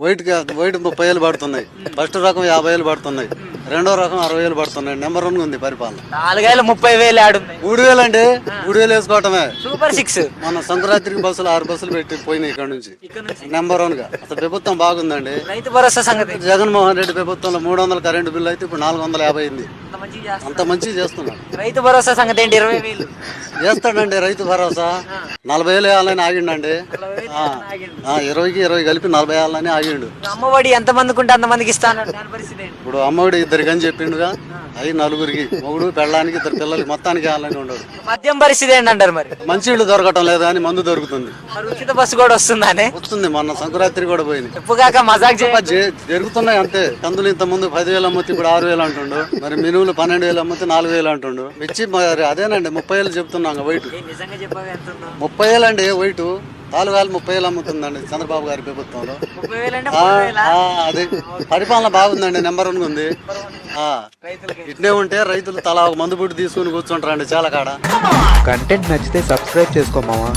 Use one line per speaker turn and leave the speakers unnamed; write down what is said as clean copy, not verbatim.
White 30,000 పడుతున్నాయి. First రకం 50,000 పడుతున్నాయి. రెండో రకం 60,000 పడుతున్నాయి. నెంబర్ 1 ఉంది పరిపాలన.
4,000 30,000 ఆడున్నాయి.
3,000 అండి. 3,000 వేసుకోవటమే.
సూపర్ 6
మన సంక్రాంతికి బస్సులు 6 బస్సులు పెట్టి పోయినాయి ఇక్కడ నుంచి. నెంబర్ 1 గా అసలు ప్రభుత్వం బాగుందండి.
రైతు భరోసా సంగతి
జగన్మోహన్ రెడ్డి ప్రభుత్వంలో 300 కరెంటు బిల్లు అయితే ఇప్పుడు 450 అయింది. అంత మంచిగా చేస్తున్నాడు.
రైతు భరోసా సంగతి ఏంటి? 20,000
చేస్తాడండి రైతు భరోసా. 40,000 వేయాలని ఆగిండండి. 20కి 20 కలిపి 40 వేయాలని ఆగిండు.
అమ్మఒడి ఎంత మందికి ఉంటే అంత మందికి ఇస్తాను. దాని పరిస్థితి ఏంటి?
ఇప్పుడు అమ్మఒడి 2 అని చెప్పిండుగా. అవి 4కి, మొగుడు పెళ్ళానికి 2 పిల్లలకి మొత్తానికి వేయాలని ఉండడు.
మద్యం పరిస్థితి ఏంటంటారు మరి?
మంచి ఇళ్ళు దొరకటం లేదు కానీ మందు దొరుకుతుంది.
మరి ఉచిత బస్సు కూడా వస్తుందానే?
వస్తుంది. మొన్న సంక్రాంతి కూడా పోయింది.
చెప్పుగాక మజాక్
జరుగుతున్నాయి అంతే. కందులు ఇంత ముందు 10,000 అమ్ముతే ఇప్పుడు 6,000 అంటుండు. మరి మినువులు 12,000 అమ్ముతే 4,000 అంటుండు. మిర్చి మరి అదేనండి 30,000 చెప్తున్నాం వైట్.
నిజంగా చెప్పగా ఎంత
30,000 అండి వైట్. తాలుగాలు 30,000 అమ్ముతుందండి చంద్రబాబు గారి ప్రభుత్వంలో.
30,000 అంటే
అదే పరిపాలన బాగుందండి. నెంబర్ 1 ఉంది. ఇట్నే ఉంటే రైతులు తలా ఒక మందు బుట్టి తీసుకుని కూర్చుంటారండి చాలా కాడ.
కంటెంట్ నచ్చితే సబ్స్క్రైబ్ చేసుకో మావా.